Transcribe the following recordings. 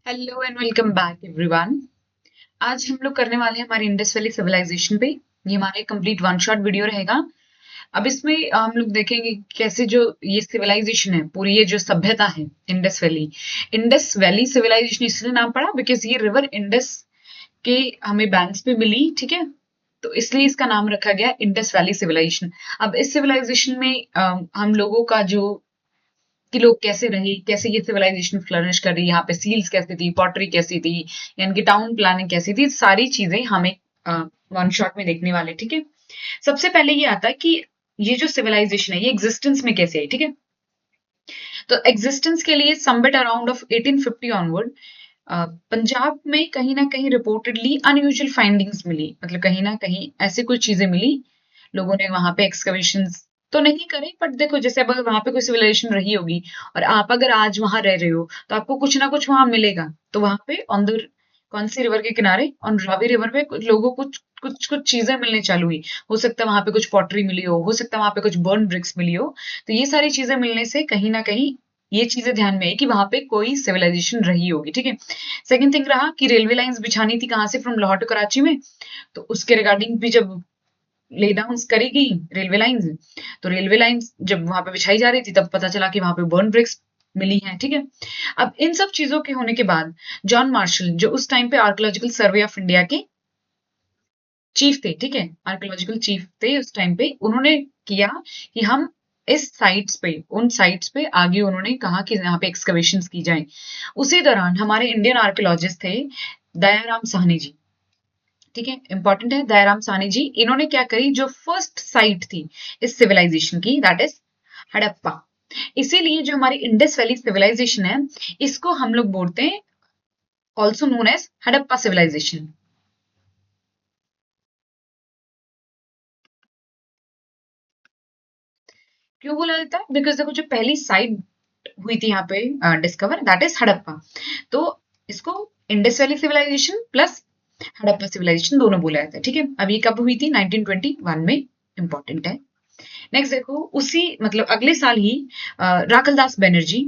Hello and welcome back everyone. आज हम लोग करने वाले हैं हमारे इंडस वैली सिविलाइजेशन पे। ये हमारा कंप्लीट वन शॉट वीडियो रहेगा। अब इसमें हम लोग देखेंगे कैसे जो ये सिविलाइजेशन है, पूरी ये जो सभ्यता है इंडस वैली सिविलाइजेशन इसलिए नाम पड़ा बिकॉज ये रिवर इंडस के हमें बैंक्स पे मिली, ठीक है। तो इसलिए इसका नाम रखा गया इंडस वैली सिविलाइजेशन। अब इस सिविलाइजेशन में हम लोगों का जो कि लोग कैसे रहे, कैसे ये सिविलाइजेशन फ्लरिश कर रही, यहाँ पे सील्स कैसी थी, पॉटरी कैसी थी, यानी कि टाउन प्लानिंग कैसी थी, सारी चीजें हमें वन शॉट में देखने वाले, ठीक है। सबसे पहले ये आता है कि ये जो सिविलाइजेशन है ये एग्जिस्टेंस में कैसे आई, ठीक है। तो एग्जिस्टेंस के लिए समवेट अराउंड ऑफ 1850 ऑनवर्ड पंजाब में कहीं ना कहीं रिपोर्टेडली अनयूजुअल फाइंडिंग्स मिली, मतलब कहीं ना कहीं ऐसी कुछ चीजें मिली। लोगों ने वहां पे एक्सकवेशन तो नहीं करे, बट देखो जैसे अब अगर वहां पे कोई सिविलाइजेशन रही होगी और आप अगर आज वहां रह रहे हो तो आपको कुछ ना कुछ वहां मिलेगा। तो वहां पे ऑन द कौन सी रिवर के किनारे, ऑन रावी रिवर पे कुछ लोगों को कुछ कुछ चीजें मिलने चालू हुई। हो सकता है वहां पे कुछ पॉटरी मिली हो सकता है वहां पे कुछ बर्न ब्रिक्स मिली हो। तो ये सारी चीजें मिलने से कहीं ना कहीं ये चीजें ध्यान में आई कि वहां पे कोई सिविलाइजेशन रही होगी, ठीक है। सेकंड थिंग रहा कि रेलवे लाइंस बिछानी थी कहाँ से, फ्रॉम लाहौर टू कराची में। तो उसके रिगार्डिंग भी जब ले डाउन करी गई रेलवे लाइंस, तो रेलवे लाइंस जब वहां पे बिछाई जा रही थी तब पता चला कि वहां पे बर्न ब्रिक्स मिली हैं, ठीक है। अब इन सब चीजों के होने के बाद जॉन मार्शल जो उस टाइम पे आर्कोलॉजिकल सर्वे ऑफ इंडिया के चीफ थे, ठीक है, आर्कोलॉजिकल चीफ थे उस टाइम पे, उन्होंने किया कि हम इस साइट्स पे, उन साइट्स पे आगे उन्होंने कहा कि यहाँ पे एक्सकवेशन की जाए। उसी दौरान हमारे इंडियन आर्कोलॉजिस्ट थे दयाराम साहनी जी, ठीक है, इंपॉर्टेंट है दयाराम साहनी जी। इन्होंने क्या करी, जो फर्स्ट साइट थी इस सिविलाइजेशन की, दैट इज हड़प्पा। इसीलिए जो हमारी इंडस वैली सिविलाइजेशन है इसको हम लोग बोलते हैं also known as Harappa civilisation. क्यों बोला जाता है? बिकॉज देखो जो पहली साइट हुई थी यहाँ पे डिस्कवर, दैट इज हड़प्पा। तो इसको Indus valley civilisation plus Harappa civilisation दोनों बोला जाता है, ठीक है। अब ये कब हुई थी? 1921 में, इंपॉर्टेंट है। नेक्स्ट देखो, उसी मतलब अगले साल ही राखलदास बनर्जी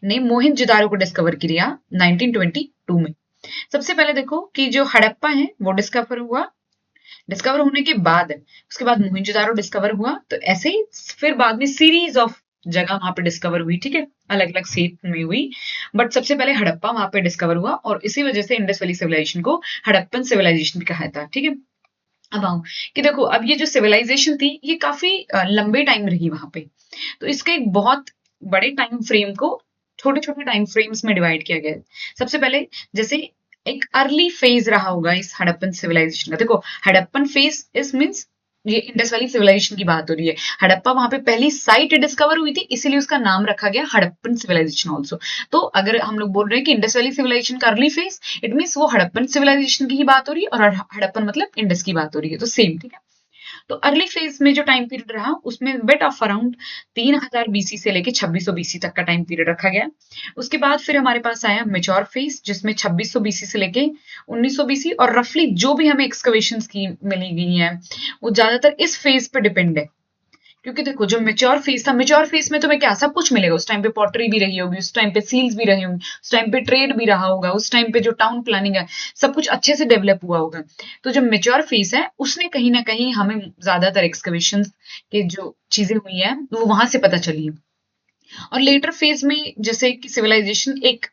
ने मोहनजोदारो को डिस्कवर किया 1922 में। सबसे पहले देखो कि जो हड़प्पा है वो डिस्कवर हुआ, डिस्कवर होने के बाद उसके बाद मोहनजोदारो डिस्कवर हुआ। तो ऐसे ही फिर बाद में सीरीज ऑफ जगह वहां पे डिस्कवर हुई, ठीक है, अलग अलग स्टेट में हुई। बट सबसे पहले हड़प्पा वहां पे डिस्कवर हुआ और इसी वजह से इंडस वैली सिविलाइजेशन को हड़प्पन सिविलाइजेशन भी कहा था, ठीक है। अब आओ कि देखो अब ये जो सिविलाइजेशन थी ये काफी लंबे टाइम रही वहां पे। तो इसके एक बहुत बड़े टाइम फ्रेम को छोटे छोटे टाइम फ्रेम्स में डिवाइड किया गया है। सबसे पहले जैसे एक अर्ली फेज रहा होगा इस हड़प्पन सिविलाइजेशन का। देखो हड़प्पन फेज इस मीन्स ये इंडस वैली सिविलाइजेशन की बात हो रही है। हड़प्पा वहां पे पहली साइट डिस्कवर हुई थी, इसीलिए उसका नाम रखा गया हड़प्पन सिविलाइजेशन ऑल्सो। तो अगर हम लोग बोल रहे हैं कि इंडस वैली सिविलाइजेशन का अर्ली फेज, इट मीन वो हड़प्पन सिविलाइजेशन की ही बात हो रही है, और हड़प्पन मतलब इंडस की बात हो रही है, तो सेम, ठीक है। तो अर्ली फेज में जो टाइम पीरियड रहा उसमें बेट ऑफ अराउंड 3000 बीसी से लेके 2600 बीसी तक का टाइम पीरियड रखा गया। उसके बाद फिर हमारे पास आया मेच्योर फेज जिसमें 2600 बीसी से लेके 1900 बीसी, और रफली जो भी हमें एक्सकवेशन की मिली गई है वो ज्यादातर इस फेज पे डिपेंड है। क्योंकि देखो जो मेच्योर फेज था, मेच्योर फेज में तुम्हें क्या सब कुछ मिलेगा, उस टाइम पे पॉटरी भी रही होगी, उस टाइम पे सील्स भी रही होंगी, उस टाइम पे ट्रेड भी रहा होगा, उस टाइम पे जो टाउन प्लानिंग है सब कुछ अच्छे से डेवलप हुआ होगा। तो जो मेच्योर फेज है उसने कहीं ना कहीं हमें ज्यादातर एक्सकवेशन के जो चीजें हुई है वो वहां से पता चली है। और लेटर फेज में जैसे कि सिविलाइजेशन एक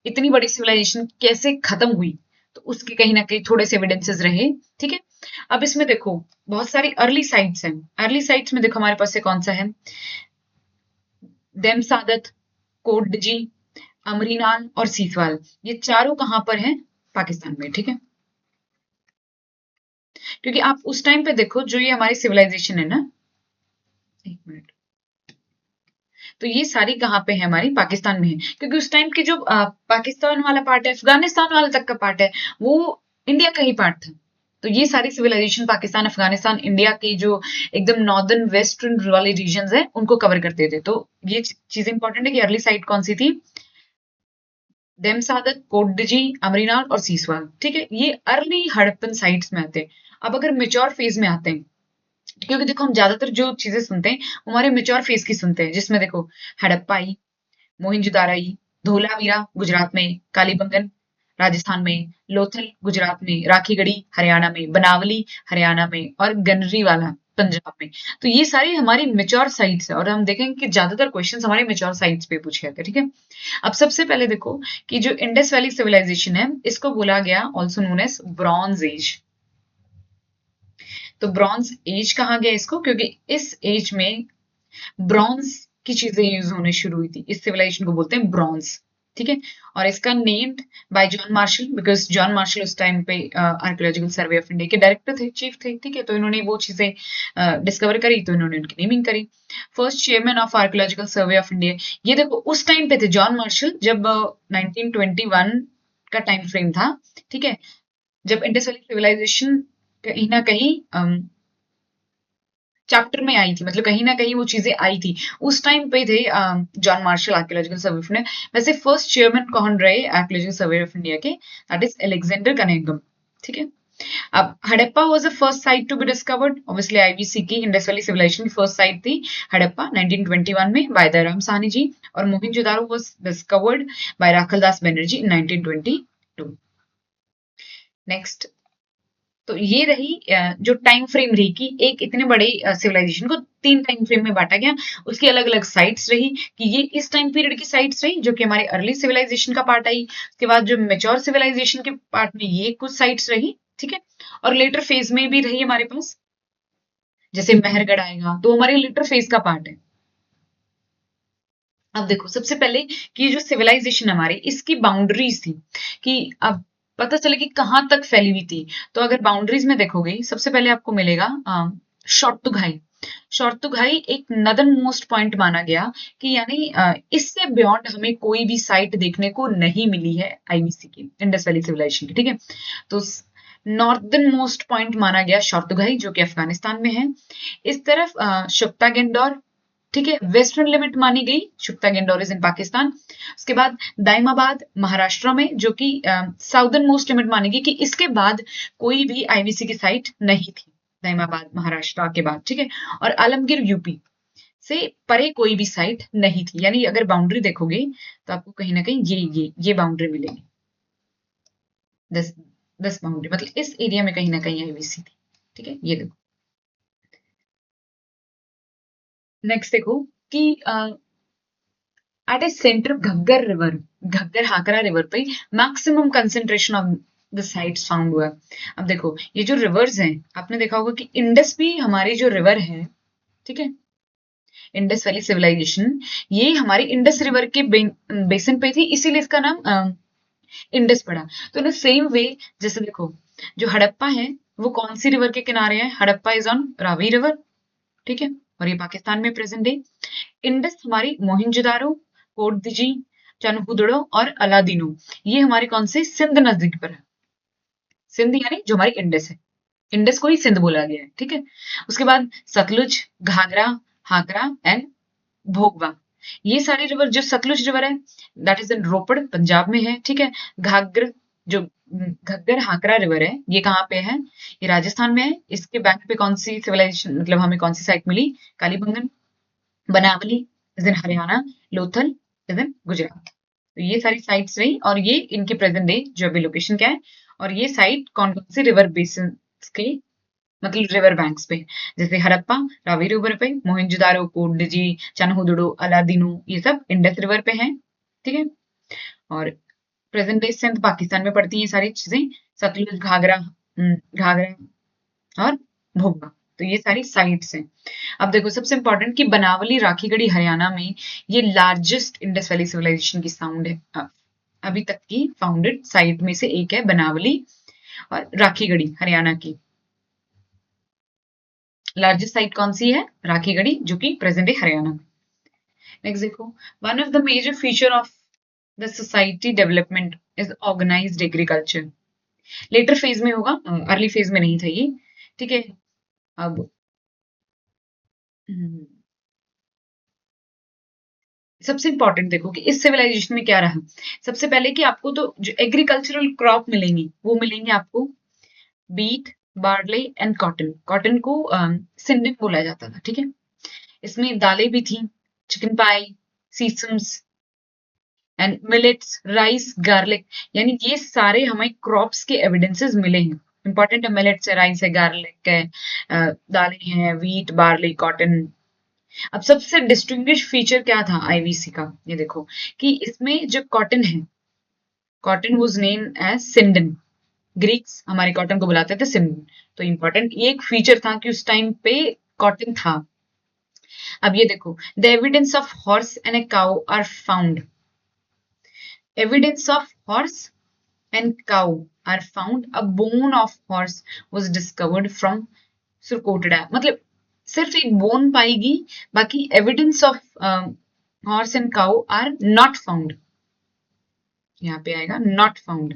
इतनी बड़ी सिविलाइजेशन कैसे खत्म हुई, तो उसके कहीं ना कहीं थोड़े से एविडेंसेस रहे, ठीक है। अब इसमें देखो बहुत सारी अर्ली साइट्स हैं। अर्ली साइट्स में देखो हमारे पास से कौन सा है, देम सादत, कोटडजी, अमरीनाल और सीसवाल। ये चारों कहां पर हैं? पाकिस्तान में, ठीक है। क्योंकि आप उस टाइम पे देखो जो ये हमारी सिविलाइजेशन है ना, एक मिनट, तो ये सारी कहाँ पे है? हमारी पाकिस्तान में है। क्योंकि उस टाइम की जो पाकिस्तान वाला पार्ट है, अफगानिस्तान वाला तक का पार्ट है, वो इंडिया का ही पार्ट था। तो ये सारी सिविलाइजेशन पाकिस्तान, अफगानिस्तान, इंडिया की जो एकदम नॉर्दर्न वेस्टर्न वाले रीजन है उनको कवर करते थे। तो ये चीज इंपॉर्टेंट है कि अर्ली साइट कौन सी थी, देम सादत, कोटडजी, अमरीनाल और सीसवाल, ठीक है। ये अर्ली हड़प्पन साइट्स में आते हैं। अब अगर मेच्योर फेज में आते हैं, क्योंकि देखो हम ज्यादातर जो चीजें सुनते हैं वो हमारे मेच्योर फेज की सुनते हैं, जिसमें देखो हड़प्पा आई, मोहिंजोदारो आई, धोलावीरा गुजरात में, कालीबंगन राजस्थान में, लोथल गुजरात में, राखीगढ़ी हरियाणा में, बनावली हरियाणा में और गनरीवाला पंजाब में। तो ये सारी हमारी मेच्योर साइट्स है और हम देखेंगे कि ज्यादातर क्वेश्चंस हमारे मेच्योर साइट्स पे पूछे जाते हैं, ठीक है। अब सबसे पहले देखो कि जो इंडस वैली सिविलाइजेशन है इसको बोला गया also known as bronze age. तो ब्रॉन्ज एज कहा गया इसको क्योंकि इस एज में ब्रॉन्ज की चीजें यूज होने शुरू हुई थी। इस सिविलाइजेशन को बोलते हैं ब्रॉन्ज, ठीक है। और इसका named by John Marshall because John Marshall उस टाइम पे आर्कियोलॉजिकल सर्वे ऑफ इंडिया के डायरेक्टर थे, चीफ थे, ठीक है। तो इन्होंने वो चीजें डिस्कवर करी तो इन्होंने उनकी नेमिंग करी। First chairman of archaeological survey of India, ये देखो उस टाइम पे थे जॉन मार्शल जब 1921 का टाइम फ्रेम था, ठीक है, जब इंडस वैली सिविलाइजेशन कहीं ना कहीं चैप्टर में आई थी, मतलब कहीं ना कहीं वो चीजें आई थी। उस टाइम पे थे John Marshall archaeological survey of India. वैसे फर्स्ट चेयरमैन कौन रहे आर्कियोलॉजिकल सर्वे ऑफ इंडिया के, दैट इज अलेक्जेंडर कनिंघम, ठीक है। अब Harappa was the first site to be discovered, obviously IVC की इंडस वैली सिविलाइजेशन की फर्स्ट साइट थी हड़प्पा 1921 में बाय दयाराम साहनी जी, और Mohenjodaro was discovered by Rakhaldas Banerjee in 1922। Next, तो ये रही जो टाइम फ्रेम रही कि एक इतने बड़े सिविलाइजेशन को 3 टाइम फ्रेम में बांटा गया, उसकी अलग अलग साइट्स रही कि ये इस टाइम पीरियड की साइट्स रही जो कि हमारे अर्ली सिविलाइजेशन का पार्ट आई। उसके बाद जो मेच्योर सिविलाइजेशन के पार्ट में ये कुछ साइट्स रही, ठीक है। और लेटर फेज में भी रही हमारे पास, जैसे मेहरगढ़ आएगा तो हमारे लेटर फेज का पार्ट है। अब देखो सबसे पहले कि जो सिविलाइजेशन हमारी इसकी बाउंड्रीज थी कि अब पता चले कि कहाँ तक फैली हुई थी। तो अगर बाउंड्रीज में देखोगे सबसे पहले आपको मिलेगा शॉर्तुघाई। शॉर्तुघाई एक नदर्न मोस्ट पॉइंट माना गया कि यानी इससे बियॉन्ड हमें कोई भी साइट देखने को नहीं मिली है आईबीसी की, इंडस वैली सिविलाइजेशन की, ठीक है। तो नॉर्दर्न मोस्ट पॉइंट माना गया शॉर्तुघाई जो कि अफगानिस्तान में है। इस तरफ शुक्ता गेंडोर, ठीक है, वेस्टर्न लिमिट मानी गई, शुक्ता गेंडोर इज इन पाकिस्तान। उसके बाद दाइमाबाद महाराष्ट्र में जो कि साउदर्न मोस्ट लिमिट मानी गई कि इसके बाद कोई भी आईबीसी की साइट नहीं थी, दाइमाबाद महाराष्ट्र के बाद, ठीक है। और आलमगीर यूपी से परे कोई भी साइट नहीं थी, यानी अगर बाउंड्री देखोगे तो आपको कहीं ना कहीं ये बाउंड्री मिलेगी, 10 बाउंड्री, मतलब इस एरिया में कहीं ना कहीं आईबीसी थी, ठीक है। ये देखो नेक्स्ट देखो कि एट ए centre Ghaggar river, Ghaggar हाकरा river पे maximum concentration of the sites found हुआ। अब देखो ये जो रिवर्स हैं, आपने देखा होगा कि इंडस भी हमारी जो रिवर है, ठीक है, इंडस वैली सिविलाइजेशन ये हमारी इंडस रिवर के बेसिन पे थी, इसीलिए इसका नाम इंडस पड़ा। तो इन सेम वे जैसे देखो जो हड़प्पा है वो कौन सी रिवर के किनारे है, Harappa is on Ravi river, ठीक है, और ये पाकिस्तान में प्रेजेंट है। इंडस हमारी मोहिंजोदारो, कोटदीजी, चनहुदड़ो और अलादीनो, ये हमारे कौन से सिंध नजदीक पर है। सिंध यानी जो हमारी इंडस है, इंडस को ही सिंध बोला गया है, ठीक है। उसके बाद सतलुज, घाघरा, हाकरा एंड भोगवा, ये सारी रिवर, जो सतलुज रिवर है दैट इज इन रोपड़ पंजाब में है, ठीक है। घाघर जो घग्गर हाकरा रिवर है ये कहाँ पे है, ये राजस्थान में है। इसके बैंक पे कौन सी सिविलाइजेशन, मतलब हमें कौन सी साइट मिली, Kalibangan. Banawali is in Haryana, Lothal is in Gujarat. तो ये सारी साइट्स रही और ये इनके प्रेजेंट डे जो अभी लोकेशन क्या है, और ये साइट कौन कौन सी रिवर बेसिन के, मतलब रिवर बैंक्स पे, जैसे हड़प्पा रावी रिवर पे, मोहिंजोदारो, कोटडीजी, चनहुदड़ो, अलादीनो, ये सब इंडस रिवर पे हैं, ठीक है। और प्रेजेंट डे सिंध पाकिस्तान में पड़ती है ये सारी चीजें, सतलुज, घाघरा, घाघरा और भोगवा, तो ये सारी साइट्स हैं। अब देखो सबसे इंपॉर्टेंट कि बनावली राखीगढ़ी हरियाणा में ये लार्जेस्ट इंडस वैली सिविलाइजेशन की साउंड है, अभी तक की फाउंडेड साइट में से एक है बनावली और राखीगढ़ी हरियाणा की। लार्जेस्ट साइट कौन सी है, राखीगढ़ी, जो कि प्रेजेंट है हरियाणा में। नेक्स्ट देखो, one of the major feature of the society development is organised agriculture. Later phase में होगा, अर्ली फेज में नहीं था ये, ठीक है। अब सबसे इंपॉर्टेंट देखो कि इस सिविलाइजेशन में क्या रहा। सबसे पहले कि आपको तो जो एग्रीकल्चरल क्रॉप मिलेंगी वो मिलेंगे आपको wheat, barley and cotton. Cotton को सिंडिन बोला जाता था, ठीक है। इसमें दालें भी थी, chickpeas, sesames, and millets, rice, garlic, यानी ये सारे हमें क्रॉप्स के एविडेंसेस मिले हैं। इंपॉर्टेंट है, मिलेट्स है, राइस है, गार्लिक है, दालें हैं, व्हीट, बार्ली, कॉटन। अब सबसे डिस्टिंग्विश फीचर क्या था आईवीसी का, ये देखो कि इसमें जो कॉटन है, cotton was name as sindon. Greeks हमारे कॉटन को बुलाते थे सिंडन। तो इंपॉर्टेंट ये एक फीचर था कि उस टाइम पे कॉटन था। अब ये देखो, the evidence of horse and a cow are found. Evidence of horse and cow are found. A bone of horse was discovered from Surkottada. मतलब सिर्फ एक बोन पाएगी, बाकी evidence of horse and cow are not found. यहाँ पे आएगा not found,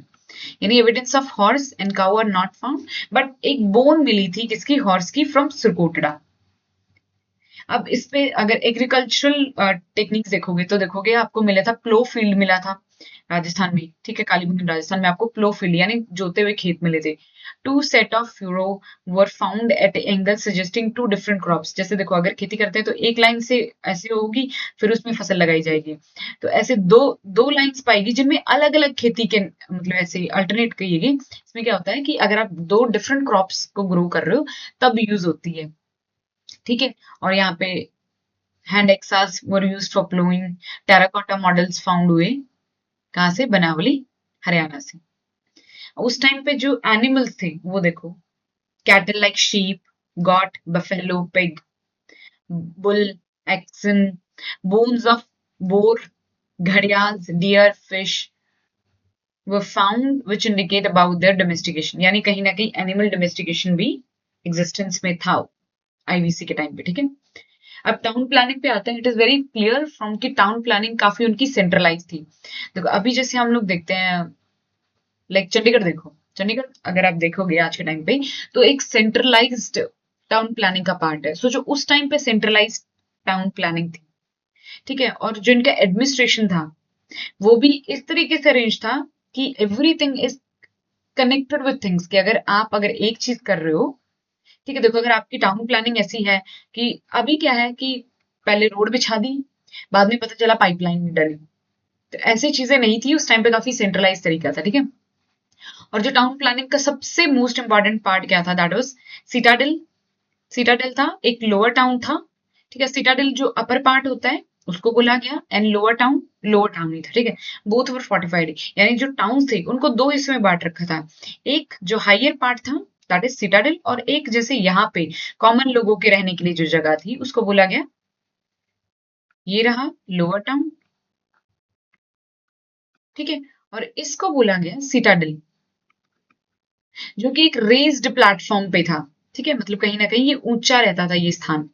यानी evidence of horse and cow are not found, but एक बोन मिली थी किसकी, हॉर्स की, फ्रॉम सुरकोटड़ा। अब इस पे अगर एग्रीकल्चरल टेक्निक्स देखोगे तो देखोगे आपको मिला था प्लो फील्ड मिला था राजस्थान में, ठीक है, कालीबंगन राजस्थान में आपको प्लो फील्ड यानी जोते हुए खेत मिले थे। Two set of furrow were found at angle suggesting two different crops. जैसे देखो अगर खेती करते हैं तो एक लाइन से ऐसे होगी, फिर उसमें फसल लगाई जाएगी, तो ऐसे दो दो लाइंस पाएगी जिनमें अलग अलग खेती के मतलब ऐसे अल्टरनेट कहिएगी। इसमें क्या होता है कि अगर आप दो डिफरेंट क्रॉप्स को ग्रो कर रहे हो तब यूज होती है, ठीक है। और यहाँ पे hand axes were used for ploughing. Terracotta models found हुए कहाँ से, बनावली, हरियाणा से। उस टाइम पे जो एनिमल्स थे वो देखो, cattle like sheep, goat, buffalo, pig, bull, oxen, bones of boar, घड़ियाल, deer, fish were found which indicate about their domestication, यानी कहीं ना कहीं एनिमल डोमेस्टिकेशन भी एग्जिस्टेंस में था आईवीसी के टाइम पे, ठीक है। अब टाउन प्लानिंग पे आते हैं। It is very clear from कि टाउन प्लानिंग काफी उनकी सेंट्रलाइज थी। देखो अभी जैसे हम लोग देखते हैं, लाइक चंडीगढ़ देखो, चंडीगढ़ अगर आप देखोगे आज के टाइम पे तो एक सेंट्रलाइज्ड टाउन प्लानिंग का पार्ट है। सोचो उस टाइम पे सेंट्रलाइज्ड टाउन प्लानिंग थी, ठीक है। और जो इनका एडमिनिस्ट्रेशन था वो भी इस तरीके से अरेंज था कि everything is connected with things, कि अगर एक चीज कर रहे हो, ठीक है। देखो अगर आपकी टाउन प्लानिंग ऐसी है कि अभी क्या है कि पहले रोड बिछा दी, बाद में पता चला पाइपलाइन डली, तो ऐसी चीजें नहीं थी उस टाइम पे, काफी सेंट्रलाइज तरीका था, ठीक है। और जो टाउन प्लानिंग का सबसे मोस्ट इंपॉर्टेंट पार्ट क्या था, दैट वाज सिटाडेल। सिटाडेल था, एक लोअर टाउन था, ठीक है। सिटाडेल जो अपर पार्ट होता है उसको बोला गया, एंड लोअर टाउन ही था, ठीक है। बोथ वर फोर्टिफाइड, यानी जो टाउन थे उनको दो हिस्से में बांट रखा था। एक जो हायर पार्ट था दैट इज सिटाडेल, और एक जैसे यहाँ पे कॉमन लोगों के रहने के लिए जो जगह थी उसको बोला गया, ये रहा लोअर टाउन, ठीक है। और इसको बोला गया सिटाडेल, जो कि एक रेज्ड प्लेटफॉर्म पे था, ठीक है। मतलब कहीं ना कहीं ये ऊंचा रहता था ये स्थान।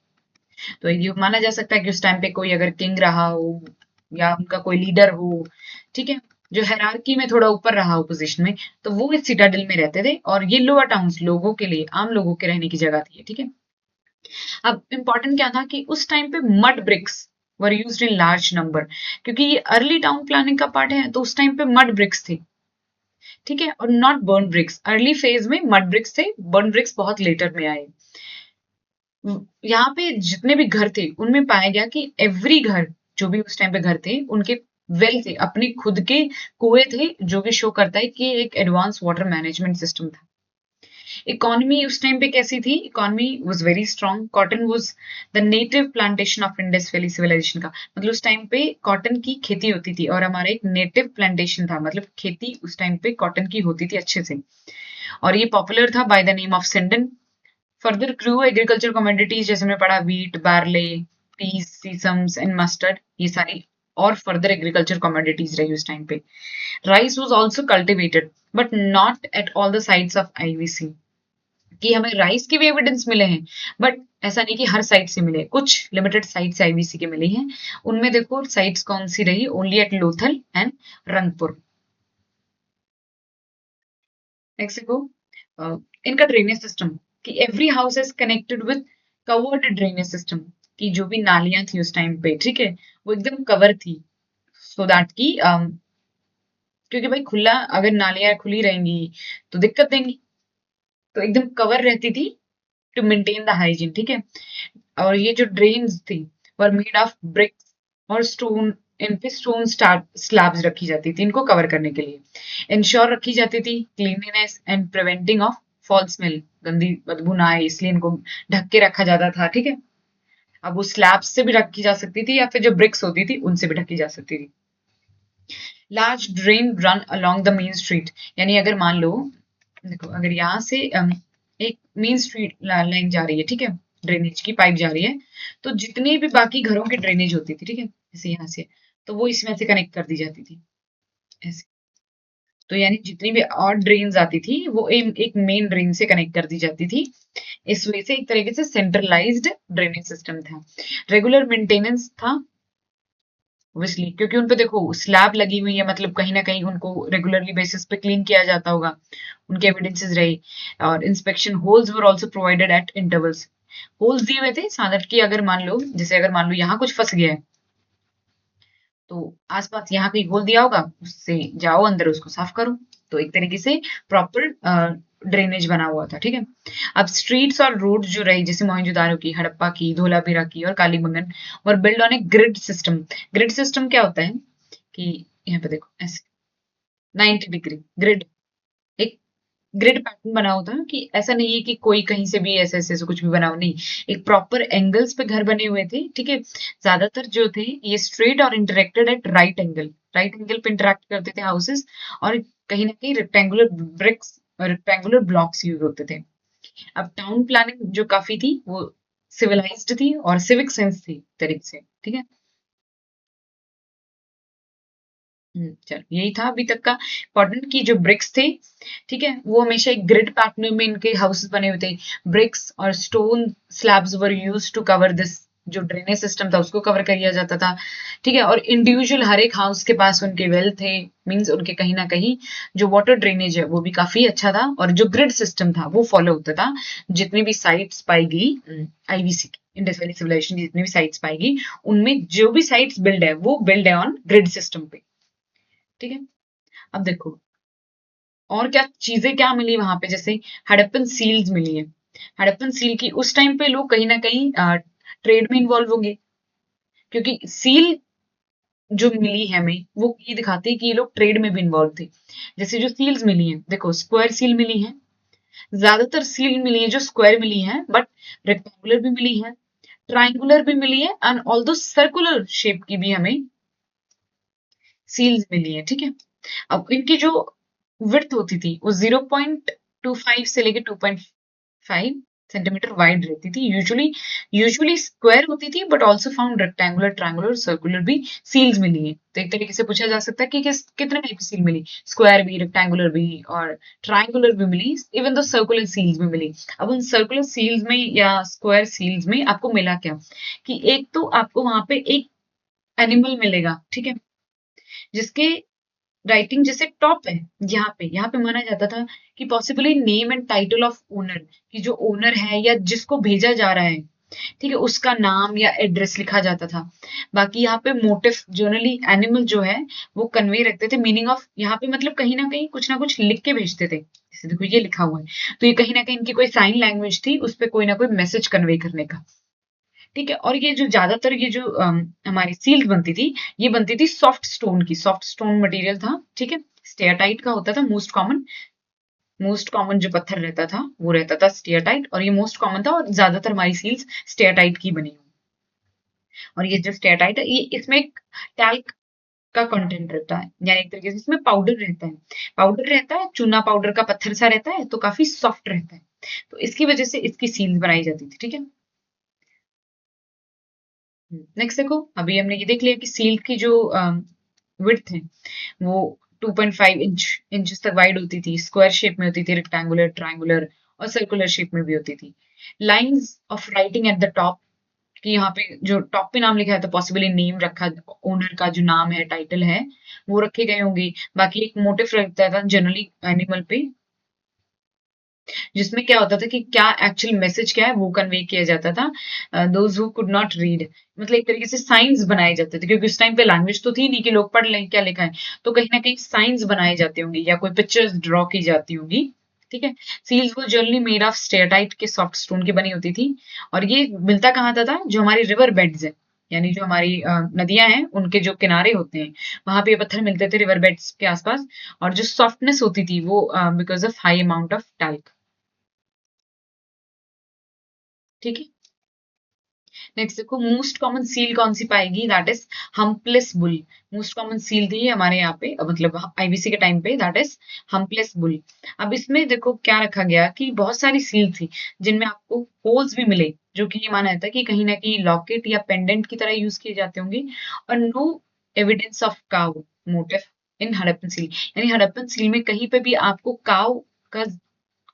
तो ये माना जा सकता है कि उस टाइम पे कोई अगर किंग रहा हो या उनका कोई लीडर हो, ठीक है, जो हायरार्की में थोड़ा ऊपर रहा हो पोजीशन में, तो वो इस सिटाडेल में रहते थे। और ये लोअर टाउन्स लोगों के लिए, आम लोगों के रहने की जगह थी, ठीक है। अब इंपॉर्टेंट क्या था कि उस टाइम पे mud bricks were used in large number, क्योंकि ये अर्ली टाउन प्लानिंग का पार्ट है, तो उस टाइम पे मड ब्रिक्स थे, ठीक है, और not burn bricks. Early phase में मड ब्रिक्स थे, बर्न ब्रिक्स बहुत लेटर में आए। यहाँ पे जितने भी घर थे उनमें पाया गया कि एवरी घर, जो भी उस टाइम पे घर थे, उनके वेल थे, अपने खुद के कुएं थे, जो कि शो करता है कि एक एडवांस वाटर मैनेजमेंट सिस्टम था। इकोनॉमी उस टाइम पे कैसी थी, economy was very strong. Cotton was the native plantation of Indus valley civilisation का मतलब उस टाइम पे कॉटन की खेती होती थी, और हमारा एक नेटिव प्लांटेशन था, मतलब खेती उस टाइम पे कॉटन की होती थी अच्छे से। और ये पॉपुलर था by the name of sindon. Further grew agriculture commodities, जैसे हमने पढ़ा wheat, barley, peas, sesames and mustard, ये सारी और फर्दर एग्रीकल्चर कमोडिटीज रही उस टाइम पे। Rice was also cultivated but not at all the sites of IVC, कि हमें राइस के भी एविडेंस मिले हैं, बट ऐसा नहीं कि हर साइट से मिले, कुछ लिमिटेड साइट्स आईवीसी के मिले हैं। उनमें देखो साइट्स कौन सी रही, only at Lothal and Rangpur. Next देखो इनका ड्रेनेज सिस्टम, कि every house is connected with covered drainage system, कि जो भी नालियां थी उस टाइम पे, ठीक है, वो एकदम कवर थी, सो दैट की क्योंकि भाई खुला, अगर नालियां खुली रहेंगी तो दिक्कत देंगी, तो एकदम कवर रहती थी टू मेंटेन द हाइजीन, ठीक है। और ये जो ड्रेन्स थी वर मेड ऑफ ब्रिक्स और स्टोन इन पे स्टोन स्लैब्स रखी जाती थी इनको कवर करने के लिए। इंश्योर रखी जाती थी cleanliness and preventing of fall smell, गंदी बदबू ना आए इसलिए इनको ढक के रखा जाता था, ठीक है। अब वो स्लैब्स से भी ढकी जा सकती थी या फिर जो ब्रिक्स होती थी उनसे भी ढकी जा सकती थी। Large drain run along the main street, यानी अगर मान लो देखो अगर यहाँ से एक मेन स्ट्रीट लाइन जा रही है, ठीक है, ड्रेनेज की पाइप जा रही है, तो जितनी भी बाकी घरों की ड्रेनेज होती थी, ठीक है, जैसे यहाँ से, तो वो इसमें से कनेक्ट कर दी जाती थी ऐसे। तो यानी जितनी भी और ड्रेन्स आती थी वो एक मेन ड्रेन से कनेक्ट कर दी जाती थी। इस वजह से एक तरीके से सेंट्रलाइज्ड ड्रेनेज सिस्टम था। रेगुलर मेंटेनेंस था ऑब्वियसली, क्योंकि उन पे देखो स्लैब लगी हुई है, मतलब कहीं ना कहीं उनको रेगुलरली बेसिस पे क्लीन किया जाता होगा, उनके एविडेंसेस रहे। और inspection holes were also provided eight intervals, holes दिए हुए थे सादर की, अगर मान लो जैसे अगर मान लो यहाँ कुछ फंस गया है तो आसपास यहाँ कहीं होल दिया होगा, उससे जाओ अंदर उसको साफ करो। तो एक तरीके से प्रॉपर ड्रेनेज बना हुआ था, ठीक है। अब स्ट्रीट्स और रोड जो रही जैसे मोहनजोदारो की, हड़प्पा की, धोलावीरा की और कालीबंगन वर build on a grid system. Grid system क्या होता है कि यहाँ पे देखो ऐसे 90 डिग्री ग्रिड, एक ग्रिड पैटर्न बना होता है कि ऐसा नहीं है कि कोई कहीं से भी ऐसे ऐसे कुछ भी बना हो, नहीं, एक प्रॉपर एंगल्स पे घर बने हुए थे, ठीक है। ज्यादातर जो थे ये स्ट्रेट और इंटरेक्टेड एट राइट एंगल पे इंटरेक्ट करते थे हाउसेस, और कहीं ना कहीं रेक्टेंगुलर ब्रिक्स और रेक्टेंगुलर ब्लॉक्स यूज होते थे। अब टाउन प्लानिंग जो काफी थी वो सिविलाइज्ड थी और सिविक सेंस थी तरीके से, ठीक है। चलो यही था अभी तक का इंपॉर्टेंट की जो ब्रिक्स थे, ठीक है, वो हमेशा एक ग्रिड पैटर्न में इनके हाउसेस बने हुए थे। ब्रिक्स और stone slabs were used to cover this, जो ड्रेनेज सिस्टम था उसको कवर किया जाता था, ठीक है। और इंडिविजुअल हर एक हाउस के पास उनके वेल थे, मींस उनके कहीं ना कहीं जो वाटर ड्रेनेज है वो भी काफी अच्छा था, और जो ग्रिड सिस्टम था वो फॉलो होता था। जितनी भी साइट्स पाई गई आईवीसी की, इंडस वैली सिविलाइजेशन की जितनी भी साइट्स पाई गई, उनमें जो भी साइट्स बिल्ड है वो बिल्ड है ऑन ग्रिड सिस्टम पे, ठीक है। अब देखो और क्या चीजें क्या मिली वहां पे, जैसे हड़प्पन सील्स मिली है। हड़प्पन सील की उस टाइम पे लोग कहीं ना कहीं ट्रेड में इन्वॉल्व होंगे, क्योंकि सील जो मिली है हमें वो ये दिखाती है कि ये लोग ट्रेड में भी इन्वॉल्व थे। जैसे जो सील्स मिली है देखो, स्क्वायर सील मिली है, ज्यादातर सील मिली है जो स्क्वायर मिली है, बट रेक्टेंगुलर भी मिली है, ट्राइंगुलर भी मिली है, एंड ऑल्दो सर्कुलर शेप की भी हमें सील्स मिली है, ठीक है। अब इनकी जो विड्थ होती थी वो 0.25 से लेके 2.5 सेंटीमीटर वाइड रहती थी। यूजुअली स्क्वायर होती थी, but also found rectangular, triangular, circular भी सील्स मिली है। तो एक तरीके से पूछा जा सकता है कि कितने टाइप की सील मिली, स्क्वायर भी, रेक्टेंगुलर भी और ट्रायंगुलर भी मिली, इवन दो सर्कुलर सील्स भी मिली। अब उन सर्कुलर सील्स में या स्क्वायर सील्स में आपको मिला क्या, कि एक तो आपको वहां पे एक एनिमल मिलेगा, ठीक है, जिसके राइटिंग जैसे टॉप है, यहाँ पे माना जाता था कि possibly name and title of owner, कि जो ओनर है या जिसको भेजा जा रहा है, ठीक है, उसका नाम या एड्रेस लिखा जाता था। बाकी यहाँ पे मोटिव जनरली एनिमल जो है वो कन्वे रखते थे, मीनिंग ऑफ यहाँ पे मतलब कहीं ना कुछ लिख के भेजते थे, जैसे देखो ये लिखा हुआ है, तो ये कहीं ना कहीं इनकी कोई साइन लैंग्वेज थी, उस पर कोई ना कोई मैसेज कन्वे करने का, ठीक है। और ये जो ज्यादातर ये जो हमारी सील्स बनती थी, ये बनती थी सॉफ्ट स्टोन की, सॉफ्ट स्टोन मटेरियल था, ठीक है। स्टेयाटाइट का होता था मोस्ट कॉमन जो पत्थर रहता था वो रहता था स्टेयाटाइट, और ये मोस्ट कॉमन था, और ज्यादातर हमारी सील्स स्टेयाटाइट की बनी हुई। और ये जो स्टेयाटाइट है ये इसमें एक टैल्क का कंटेंट रहता है, यानी एक तरीके से इसमें पाउडर रहता है, चूना पाउडर का पत्थर सा रहता है, तो काफी सॉफ्ट रहता है, तो इसकी वजह से इसकी सील्स बनाई जाती थी, ठीक है। नेक्स्ट देखो, अभी हमने ये देख लिया कि सील की जो विड्थ है वो 2.5 इंच तक वाइड होती थी, स्क्वायर शेप में होती थी, रेक्टेंगुलर, ट्रायंगुलर और सर्कुलर शेप में भी होती थी। Lines of writing at the top, कि यहाँ पे जो टॉप पे नाम लिखा है तो पॉसिबली नेम रखा, ओनर का जो नाम है, टाइटल है, वो रखे गए होंगे। बाकी एक मोटिव रहता था जनरली एनिमल पे, जिसमें क्या होता था कि क्या एक्चुअल मैसेज क्या है वो कन्वे किया जाता था। Those who could not read, मतलब एक तरीके से साइंस बनाए जाते थे, क्योंकि उस टाइम पे लैंग्वेज तो थी नहीं कि लोग पढ़ लें क्या लिखा है, तो कहीं ना कहीं साइंस बनाए जाते होंगे या कोई पिक्चर्स ड्रॉ की जाती होंगी, ठीक है। सील्स वो जनरली मेड ऑफ स्टेटाइट के सॉफ्ट स्टोन की बनी होती थी, और ये मिलता कहाँ था जो हमारे रिवर बेड्स है, यानी जो हमारी नदियां हैं उनके जो किनारे होते हैं वहां पे ये पत्थर मिलते थे रिवर बेड्स के आसपास, और जो सॉफ्टनेस होती थी वो because of high amount of talc. ठीक है, नेक्स्ट देखो मोस्ट कॉमन सील कौन सी पाएगी, that is humpless bull. Most common seal थी हमारे यहाँ पे, मतलब आईबीसी के टाइम पे, दैट इज हम्पलेस बुल। अब इसमें देखो क्या रखा गया कि बहुत सारी सील थी जिनमें आपको होल्स भी मिले, जो कि ये माना जाता है कि कहीं ना कहीं लॉकेट या पेंडेंट की तरह यूज किए जाते होंगे, और no evidence of cow motif in Harappan seal. यानी हड़प्पन सील में कहीं पे भी आपको काउ का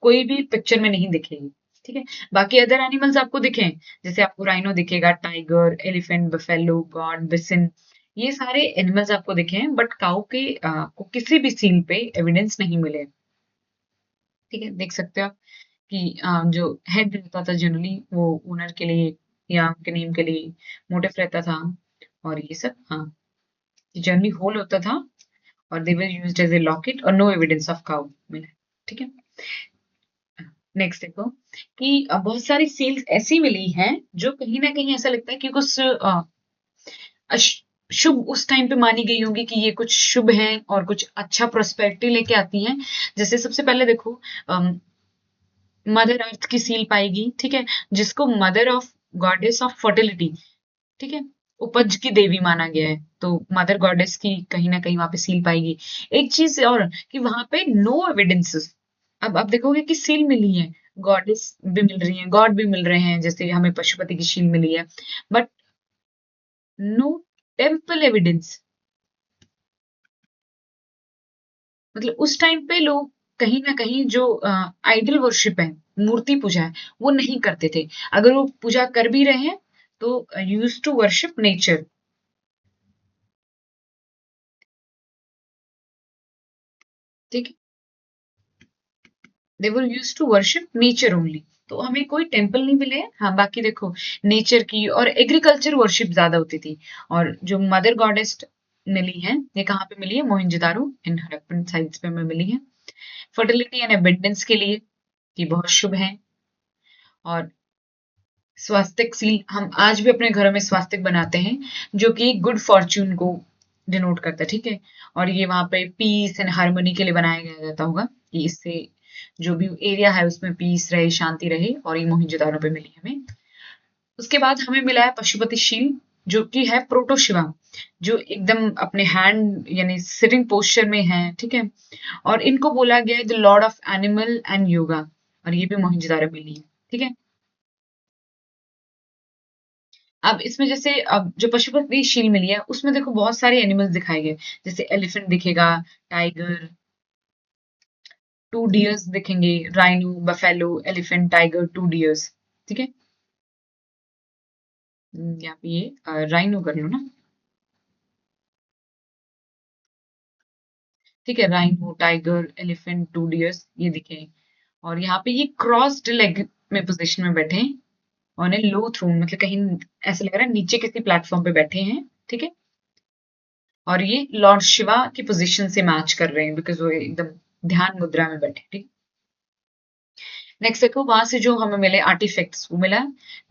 कोई भी पिक्चर में नहीं दिखेगी। ठीक है, बाकी अदर एनिमल्स आपको दिखे, जैसे आपको राइनो दिखेगा, टाइगर, एलिफेंट, बफेलो, गॉड, बिसन, ये सारे एनिमल्स आपको दिखे हैं, बट काऊ के को किसी भी सील पे एविडेंस नहीं मिले। ठीक है, देख सकते हो आप कि जो हेड रहता था जनरली वो ओनर के लिए या उनके नेम के लिए मोटिफ रहता था, और ये सब हाँ जनरली होल होता था, और they were used as a locket, और नो एविडेंस ऑफ काउ मिला। ठीक है, नेक्स्ट देखो कि बहुत सारी सेल्स ऐसी मिली हैं जो कहीं ना कहीं ऐसा लगता है कि कुछ शुभ उस टाइम पे मानी गई होंगी कि ये कुछ शुभ है और कुछ अच्छा प्रोस्पेरिटी लेके आती हैं। जैसे सबसे पहले देखो मदर अर्थ की सील पाएगी, ठीक है, जिसको mother of goddess of fertility, ठीक है, उपज की देवी माना गया है, तो मदर गॉडेस की कहीं ना कहीं वहां पे सील पाएगी। एक चीज और कि वहां पे नो एविडेंसेस, अब देखोगे कि सील मिली है, गॉडेस भी मिल रही है, गॉड भी मिल रहे हैं, जैसे हमें पशुपति की सील मिली है, बट नो टेम्पल एविडेंस। मतलब उस टाइम पे लोग कहीं ना कहीं जो आइडल वर्शिप है, मूर्ति पूजा है, वो नहीं करते थे। अगर वो पूजा कर भी रहे हैं तो यूज टू वर्शिप नेचर। ठीक है, they were use to worship nature only, तो हमें कोई टेम्पल नहीं मिले हैं। हाँ बाकी देखो नेचर की और एग्रीकल्चर वर्शिप ज्यादा होती थी। और जो मदर गॉडेस मिली है, ये कहाँ पे मिली है, मोहिंजोदारो इन हड़प्पन साइट्स पे हमें मिली है, फर्टिलिटी एंड एबंडेंस के लिए, ये बहुत शुभ है। और स्वास्तिक सील हम आज भी अपने घरों में स्वास्तिक बनाते हैं, जो कि गुड फॉर्च्यून को डिनोट करता है। ठीक है, और ये वहां पे पीस एंड हार्मनी के लिए बनाया गया जाता होगा कि इससे जो भी एरिया है उसमें पीस रहे, शांति रहे, और ये मोहिंजोदारो पे मिली हमें। उसके बाद हमें मिला है पशुपति शील, जो कि है प्रोटो शिवा, जो एकदम अपने हैंड यानी सिटिंग पोस्चर में है। ठीक है, और इनको बोला गया है the Lord of animal and yoga, और ये भी मोहिंजोदारो मिली है। ठीक है, अब इसमें जैसे अब जो पशुपति शील मिली है उसमें देखो बहुत सारे एनिमल्स दिखाए गए, जैसे एलिफेंट दिखेगा, टाइगर, टू डियर्स दिखेंगे, rhino, buffalo, elephant, tiger, two deers. ठीक है, यहाँ पे ये राइनो कर लो ना। ठीक है, rhino, tiger, elephant, two deers ये दिखे, और यहाँ पे ये क्रॉस्ड लेग में पोजिशन में बैठे हैं, ऑन ए लो थ्रोन, मतलब कहीं ऐसा लग रहा है नीचे किसी प्लेटफॉर्म पे बैठे हैं। ठीक है, और ये लॉर्ड शिवा की पोजीशन से मैच कर रहे हैं बिकॉज वो एकदम ध्यान मुद्रा में बैठे। ठीक, नेक्स्ट देखो वहां से जो हमें मिले आर्टिफैक्ट्स, वो मिला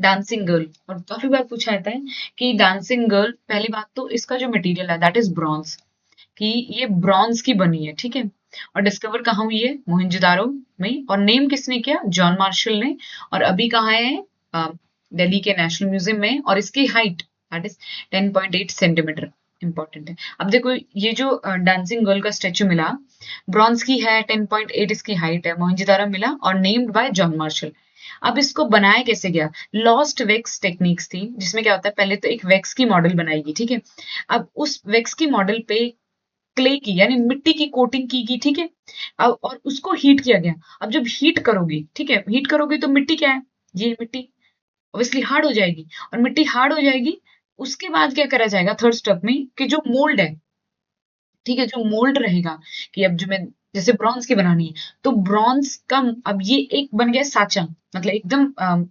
डांसिंग गर्ल, और काफी बार पूछा जाता है कि डांसिंग गर्ल, पहली बात तो इसका जो मटेरियल है दैट इज ब्रॉन्ज, कि ये ब्रॉन्ज की बनी है। ठीक है, और डिस्कवर कहाँ हुई है, मोहनजोदारो में, और नेम किसने किया, जॉन मार्शल ने, और अभी कहाँ है, दिल्ली के नेशनल म्यूजियम में, और इसकी height that is 10.8 centimetre. Important है। अब देखो ये जो डांसिंग गर्ल का स्टेचू मिला, ब्रॉन्ज की है, 10.8 इसकी हाइट है, मोहनजोदारो मिला, और नेम्ड बाय जॉन मार्शल। अब इसको बनाया कैसे गया, लॉस्ट वेक्स टेक्निक्स थी, जिसमें क्या होता है, पहले तो एक वेक्स की मॉडल बनाएगी। ठीक है, अब उस वेक्स की मॉडल पे क्ले की यानी मिट्टी की कोटिंग की गई। ठीक है, अब और उसको हीट किया गया। अब जब हीट करोगे, ठीक है, हीट करोगे तो मिट्टी क्या है, ये मिट्टी ऑब्वियसली हार्ड हो जाएगी, और मिट्टी हार्ड हो जाएगी। उसके बाद क्या करा जाएगा थर्ड स्टेप में, कि जो मोल्ड है, ठीक है, जो मोल्ड रहेगा, कि अब जो मैं जैसे ब्रॉन्ज की बनानी है, तो ब्रॉन्ज का अब ये एक बन गया साचा, मतलब एकदम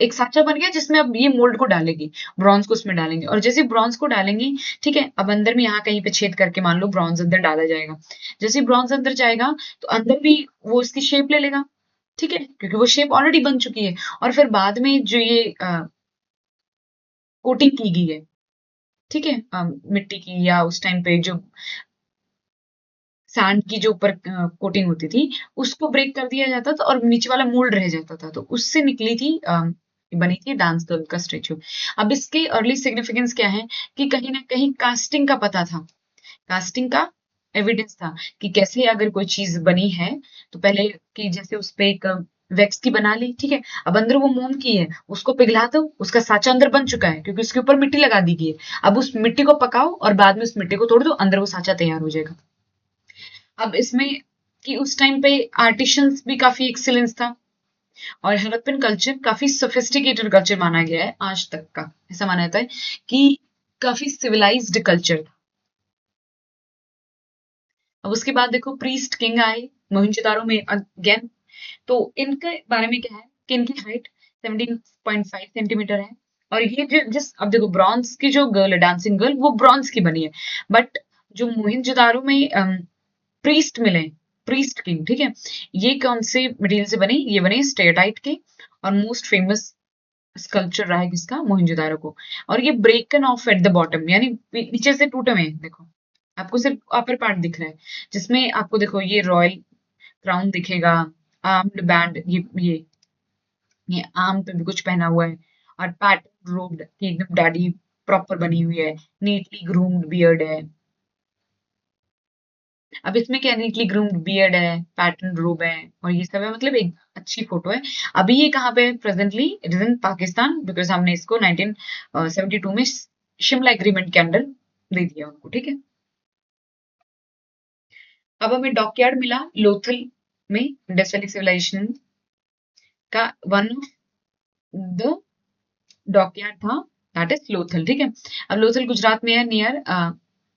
एक साचा बन गया जिसमें अब ये मोल्ड को डालेगी, ब्रॉन्ज को उसमें डालेंगे, और जैसे ब्रॉन्ज को डालेंगे, ठीक है, अब अंदर में यहाँ कहीं पे छेद करके मान लो ब्रॉन्ज अंदर डाला जाएगा। जैसे ब्रॉन्ज अंदर जाएगा तो अंदर भी वो इसकी शेप ले लेगा। ठीक है, क्योंकि वो शेप ऑलरेडी बन चुकी है, और फिर बाद में जो ये कोटिंग की गई है, ठीक है, मिट्टी की या उस टाइम पे जो सैंड की जो ऊपर कोटिंग होती थी, उसको ब्रेक कर दिया जाता था और नीचे वाला मोल्ड रह जाता था, तो उससे निकली थी बनी थी डांस गर्ल का स्टेचू। अब इसके अर्ली सिग्निफिकेंस क्या है कि कहीं ना कहीं कास्टिंग का पता था, कास्टिंग का एविडेंस था कि कैसे अगर कोई चीज बनी है तो पहले कि जैसे उस पे एक वैक्स की बना ली, ठीक है, अब अंदर वो मोम की है, उसको पिघला दो, उसका साचा अंदर बन चुका है क्योंकि उसके ऊपर मिट्टी लगा दी गई है, अब उस मिट्टी को पकाओ और बाद में उस मिट्टी को तोड़ दो, अंदर वो साचा तैयार हो जाएगा। अब इसमें कि उस टाइम पे आर्टिशंस भी काफी एक्सीलेंस था और हड़प्पन कल्चर काफी सोफिस्टिकेटेड कल्चर माना गया है आज तक का, ऐसा माना जाता है कि काफी सिविलाइज्ड कल्चर। अब उसके बाद देखो प्रीस्ट किंग आए मोहनजोदारो में अगेन, तो इनके बारे में क्या है कि इनकी हाइट 17.5 सेंटीमीटर है और ये जो जिस अब देखो ब्रॉन्ज की जो गर्ल है डांसिंग गर्ल वो ब्रॉन्ज की बनी है, बट जो मोहनजोदारो में प्रीस्ट मिले, प्रीस्ट किंग, ठीक है, ये कौन से मटेरियल से बने, ये बने स्टेटाइट के और मोस्ट फेमस स्कल्पचर रहा है किसका, मोहनजोदारो को, और ये ब्रेकन ऑफ एट द बॉटम यानी नीचे से टूटे हुए हैं। देखो आपको सिर्फ अपर पार्ट दिख रहा है जिसमें आपको देखो ये रॉयल क्राउन दिखेगा, आर्म्ड बैंड, ये आर्म पे भी कुछ पहना हुआ है और पैटर्न रोब्ड की एकदम डैडी प्रॉपर बनी हुई है, नीटली ग्रूम्ड बियर्ड है। अब इसमें क्या नीटली ग्रूम्ड बियर्ड है, पैटर्न रोब है और ये सब है, मतलब एक अच्छी फोटो है। अभी ये कहाँ पे है presently, it is in Pakistan because हमने इसको 1972 में शिमला एग्रीमेंट के अंडर दे दिया उनको, ठीक है। अब हमें डॉकयार्ड मिला लोथल में, इंडस वैली सिविलाइजेशन का वन ऑफ द डॉकयार्ड था, दैट इज लोथल, ठीक है। अब लोथल गुजरात में है, नियर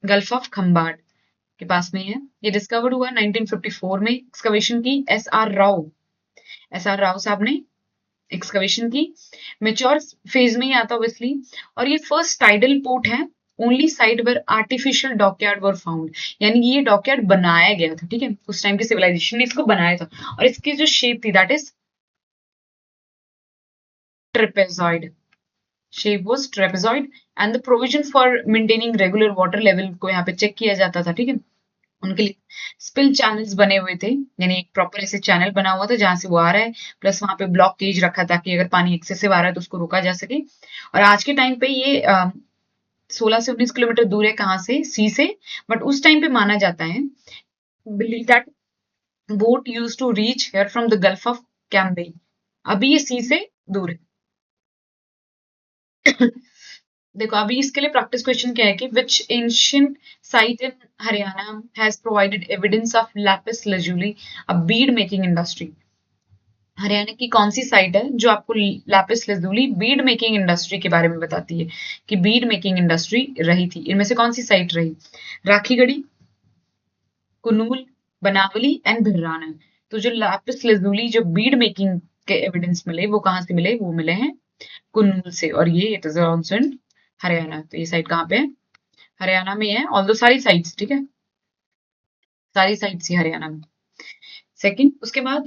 गल्फ ऑफ खंबाट के पास में है। ये डिस्कवर्ड हुआ 1954 में, एक्सकवेशन की एस आर राव साहब ने एक्सकवेशन की, मेच्योर फेज में ही आता ऑब्वियसली, और ये फर्स्ट टाइडल पोर्ट है, only site where artificial dockyard were found, यानी कि ये डॉकयार्ड बनाया गया था, ठीक है, उस टाइम की सिविलाइजेशन ने इसको बनाया था और इसकी जो शेप थी that is trapezoid, shape was trapezoid and the provision for maintaining regular water level को यहाँ पे चेक किया जाता था, ठीक है। उनके लिए स्पिल चैनल्स बने हुए थे, यानी एक प्रॉपर ऐसे चैनल बना हुआ था जहां से वो आ रहा है, प्लस वहां पे ब्लॉक केज रखा ताकि अगर पानी एक्सेसिव आ रहा है तो उसको रोका जा सके। और आज के टाइम पे ये 16 से 19 किलोमीटर दूर है, कहाँ से, सी से, बट उस टाइम पे माना जाता है, believe that boat use to reach here from the gulf of Cambay, अभी ये सी से दूर है। देखो अभी इसके लिए प्रैक्टिस क्वेश्चन क्या है कि which ancient site in Haryana has provided evidence of lapis lazuli a bead making industry, Haryana की कौन सी साइट है जो आपको lapis lazuli bead making industry के बारे में बताती है कि बीड मेकिंग इंडस्ट्री रही थी, इनमें से कौन सी साइट रही, राखीगढ़ी, कुनूल, बनावली एंड भिराना। तो जो लैपिस लजुली जो बीड मेकिंग के एविडेंस मिले वो कहाँ से मिले, वो मिले हैं कुन्नूल से, और ये it is also in Haryana. तो ये साइट कहाँ पे है, हरियाणा में है, ऑल दो सारी साइट्स, ठीक है, सारी साइट्स ही हरियाणा में। सेकंड, उसके बाद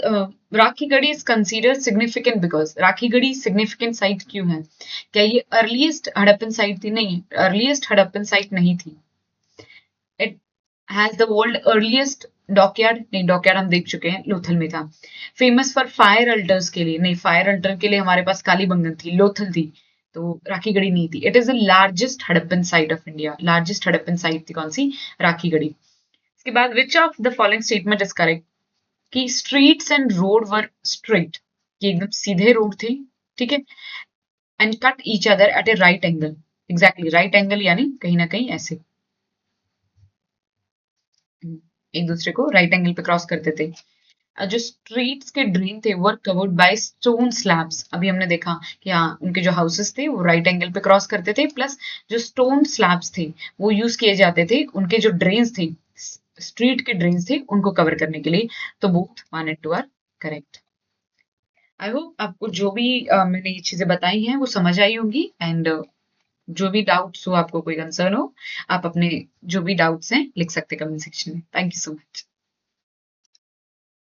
Rakhigarhi is considered significant because, Rakhigarhi significant site क्यों है, क्या ये अर्लीस्ट हड़प्पन साइट थी, नहीं, अर्लीस्ट हड़प्पन साइट नहीं थी। It has the world earliest dockyard, नहीं, डॉकयार्ड हम देख चुके हैं, लोथल में था। फेमस फॉर फायर अल्टर्स के लिए, नहीं, फायर अल्टर के लिए हमारे पास कालीबंगन थी, लोथल थी, तो राखीगढ़ी नहीं थी। It is the largest Harappan site of India, largest Harappan site थी कौन सी, राखीगढ़ी। इसके बाद which of the following statement is correct, कि streets and road were straight, कि एकदम सीधे रोड थे, ठीक है, and cut each other at a right angle, exactly right angle यानी कहीं ना कहीं ऐसे एक दूसरे को राइट एंगल पे क्रॉस करते थे। जो स्ट्रीट्स के ड्रेन थे वर कवर्ड बाय स्टोन स्लैब्स, अभी हमने देखा कि हाँ उनके जो हाउसेस थे वो राइट एंगल पे क्रॉस करते थे, प्लस जो स्टोन स्लैब्स थे वो यूज किए जाते थे उनके जो ड्रेन्स थे, स्ट्रीट के ड्रेन्स थे उनको कवर करने के लिए। तो both 1 and 2 are correct. I hope आपको जो भी मैंने ये चीजें बताई हैं वो समझ आई होंगी, एंड जो भी डाउट्स हो, आपको कोई कंसर्न हो, आप अपने जो भी डाउट्स हैं लिख सकते कमेंट सेक्शन में। Thank you so much.